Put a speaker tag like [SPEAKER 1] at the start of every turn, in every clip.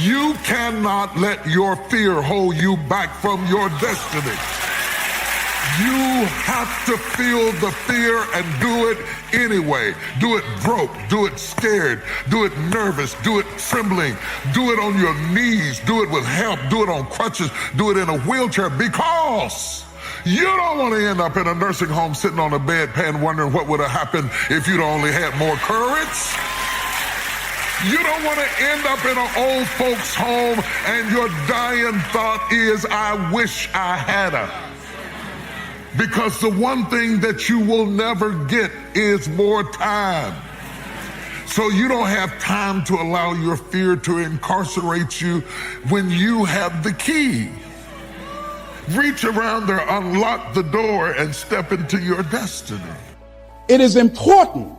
[SPEAKER 1] You cannot let your fear hold you back from your destiny. You have to feel the fear and do it anyway. Do it broke, do it scared, do it nervous, do it trembling, do it on your knees, do it with help, do it on crutches, do it in a wheelchair, because you don't want to end up in a nursing home sitting on a bedpan wondering what would have happened if you'd only had more courage. You don't want to end up in an old folks home and your dying thought is, I wish I had her. Because the one thing that you will never get is more time. So you don't have time to allow your fear to incarcerate you when you have the key. Reach around there, unlock the door, and step into your destiny.
[SPEAKER 2] It is important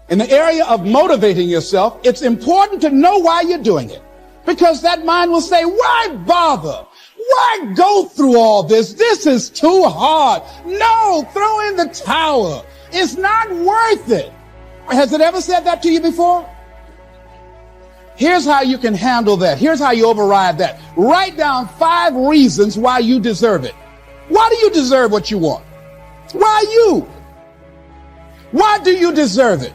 [SPEAKER 2] in the area of motivating yourself. It's important to know why you're doing it, because that mind will say, why bother? Why go through all this? This is too hard. No, throw in the towel. It's not worth it. Has it ever said that to you before? Here's how you can handle that. Here's how you override that. Write down 5 reasons why you deserve it. Why do you deserve what you want? Why you? Why do you deserve it?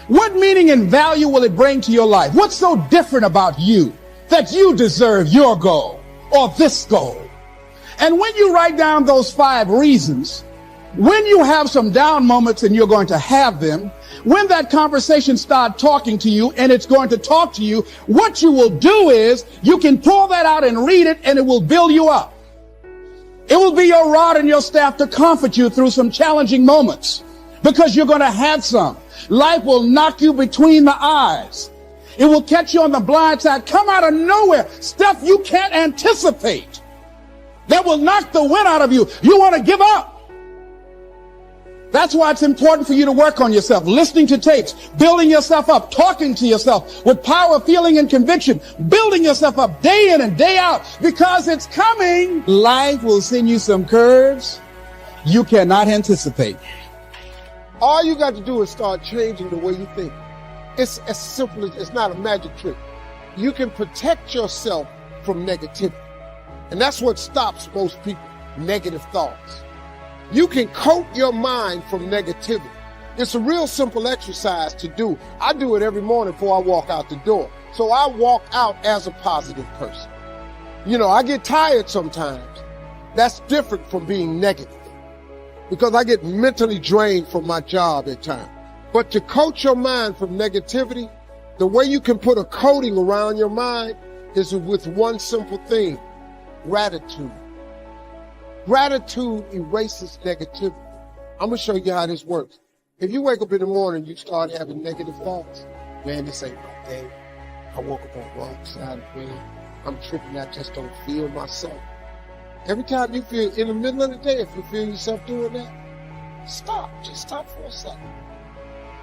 [SPEAKER 2] What meaning and value will it bring to your life? What's so different about you that you deserve your goal or this goal? And when you write down those 5 reasons, when you have some down moments, and you're going to have them, when that conversation starts talking to you and it's going to talk to you, what you will do is you can pull that out and read it, and it will build you up. It will be your rod and your staff to comfort you through some challenging moments, because you're going to have some. Life will knock you between the eyes. It will catch you on the blind side, come out of nowhere, stuff you can't anticipate that will knock the wind out of you. You want to give up. That's why it's important for you to work on yourself, listening to tapes, building yourself up, talking to yourself with power, feeling, and conviction, building yourself up day in and day out, because it's coming. Life will send you some curves you cannot anticipate.
[SPEAKER 3] All you got to do is start changing the way you think. It's as simple as, it's not a magic trick. You can protect yourself from negativity. And that's what stops most people, negative thoughts. You can coat your mind from negativity. It's a real simple exercise to do. I do it every morning before I walk out the door. So I walk out as a positive person. You know, I get tired sometimes. That's different from being negative, because I get mentally drained from my job at times. But to coat your mind from negativity, the way you can put a coating around your mind is with one simple thing: gratitude. Gratitude erases negativity. I'm going to show you how this works. If you wake up in the morning, you start having negative thoughts. Man, this ain't my day. I woke up on the wrong side of bed. I'm tripping. I just don't feel myself. Every time you feel, in the middle of the day, if you feel yourself doing that, stop. Just stop for a second.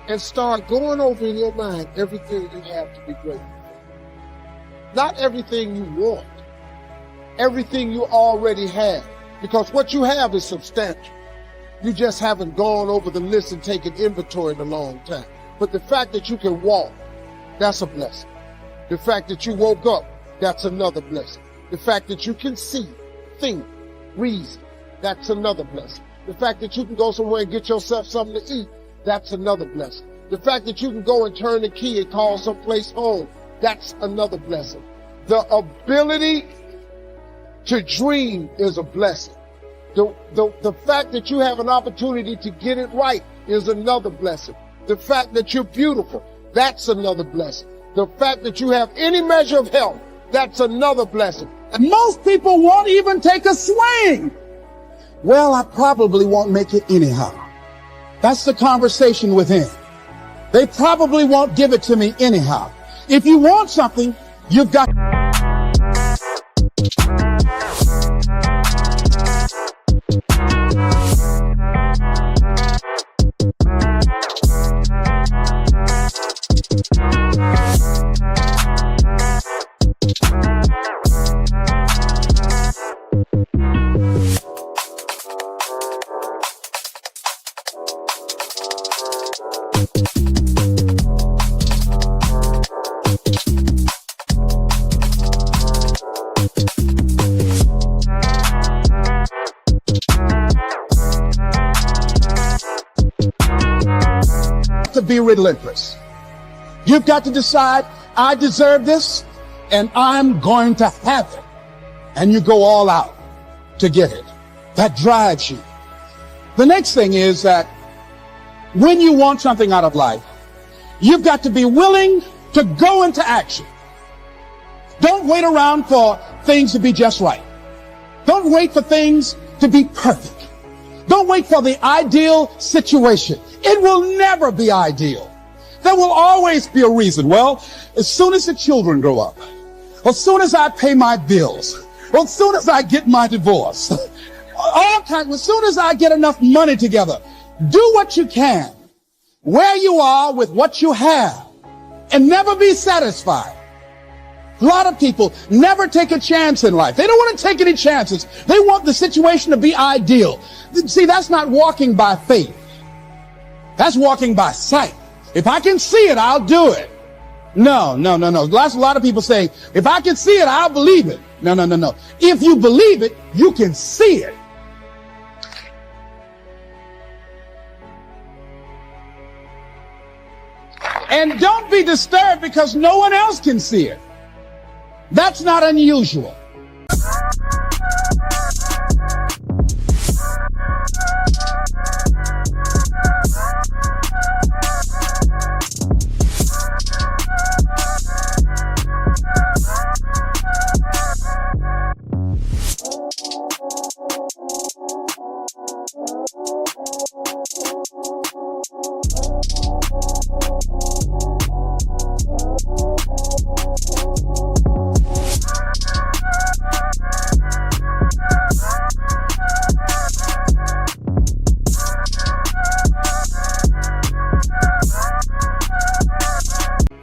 [SPEAKER 3] And start going over in your mind everything you have to be grateful for. Not everything you want. Everything you already have. Because what you have is substantial. You just haven't gone over the list and taken inventory in a long time. But the fact that you can walk, that's a blessing. The fact that you woke up, that's another blessing. The fact that you can see, think, reason, that's another blessing. The fact that you can go somewhere and get yourself something to eat, that's another blessing. The fact that you can go and turn the key and call someplace home, that's another blessing. The ability to dream is a blessing. The fact that you have an opportunity to get it right is another blessing. The fact that you're beautiful, that's another blessing. The fact that you have any measure of health, that's another blessing.
[SPEAKER 2] And most people won't even take a swing. Well, I probably won't make it anyhow. That's the conversation within. They probably won't give it to me anyhow. If you want something, you've got... be relentless. You've got to decide, I deserve this, and I'm going to have it. And you go all out to get it. That drives you. The next thing is that when you want something out of life, you've got to be willing to go into action. Don't wait around for things to be just right. Don't wait for things to be perfect. Don't wait for the ideal situation. It will never be ideal. There will always be a reason. Well, as soon as the children grow up, or as soon as I pay my bills, or as soon as I get my divorce, as soon as I get enough money together, do what you can, where you are with what you have, and never be satisfied. A lot of people never take a chance in life. They don't want to take any chances. They want the situation to be ideal. See, that's not walking by faith. That's walking by sight. If I can see it, I'll do it. No. That's a lot of people saying, if I can see it, I'll believe it. No. If you believe it, you can see it. And don't be disturbed because no one else can see it. That's not unusual.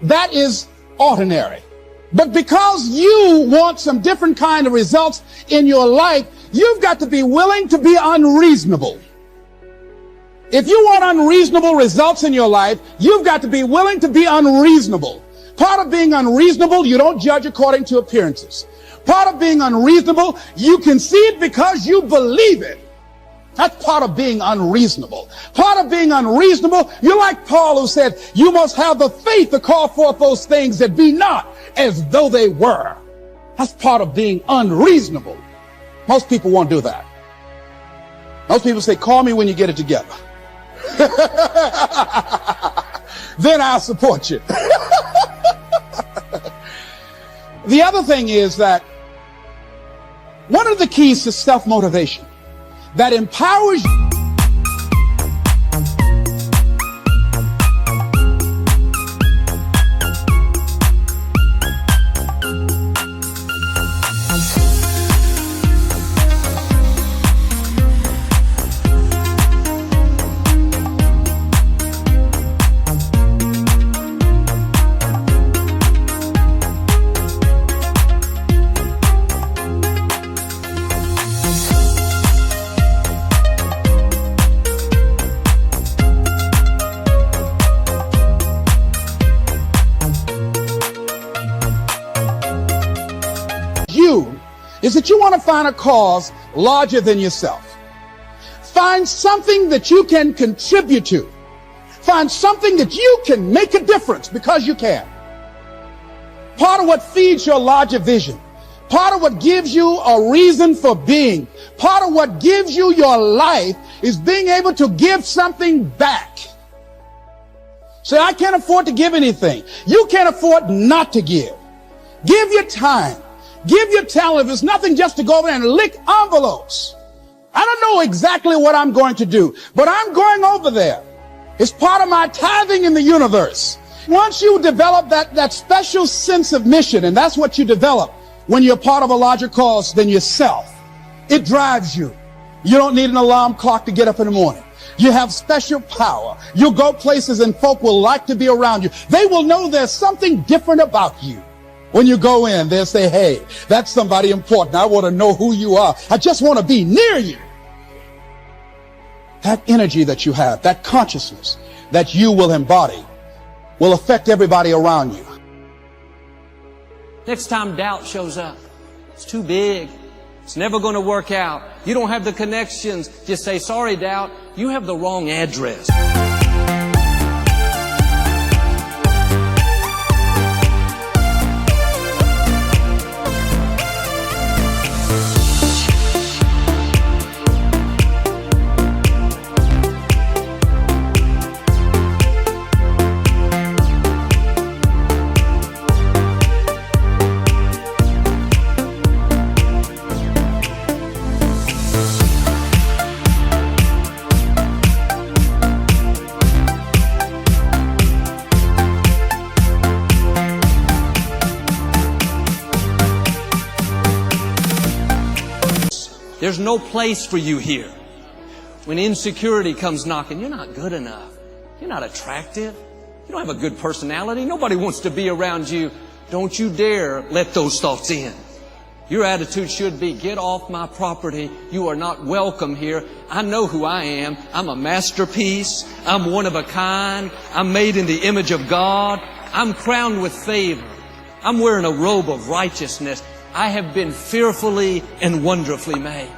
[SPEAKER 2] That is ordinary. But because you want some different kind of results in your life, you've got to be willing to be unreasonable. If you want unreasonable results in your life, you've got to be willing to be unreasonable. Part of being unreasonable, you don't judge according to appearances. Part of being unreasonable, you can see it because you believe it. That's part of being unreasonable. Part of being unreasonable, you're like Paul who said, you must have the faith to call forth those things that be not as though they were. That's part of being unreasonable. Most people won't do that. Most people say, call me when you get it together. Then I'll support you. The other thing is that one of the keys to self-motivation that empowers you. Is that you want to find a cause larger than yourself. Find something that you can contribute to. Find something that you can make a difference because you can. Part of what feeds your larger vision, part of what gives you a reason for being, part of what gives you your life is being able to give something back. Say, I can't afford to give anything. You can't afford not to give. Give your time. Give your talent. If it's nothing, just to go over there and lick envelopes. I don't know exactly what I'm going to do, but I'm going over there. It's part of my tithing in the universe. Once you develop that special sense of mission, and that's what you develop when you're part of a larger cause than yourself, it drives you. You don't need an alarm clock to get up in the morning. You have special power. You'll go places and folk will like to be around you. They will know there's something different about you. When you go in, they'll say, hey, that's somebody important. I want to know who you are. I just want to be near you. That energy that you have, that consciousness that you will embody will affect everybody around you.
[SPEAKER 4] Next time doubt shows up, it's too big. It's never going to work out. You don't have the connections. Just say, sorry, doubt, you have the wrong address. There's no place for you here. When insecurity comes knocking, you're not good enough. You're not attractive. You don't have a good personality. Nobody wants to be around you. Don't you dare let those thoughts in. Your attitude should be, get off my property. You are not welcome here. I know who I am. I'm a masterpiece. I'm one of a kind. I'm made in the image of God. I'm crowned with favor. I'm wearing a robe of righteousness. I have been fearfully and wonderfully made.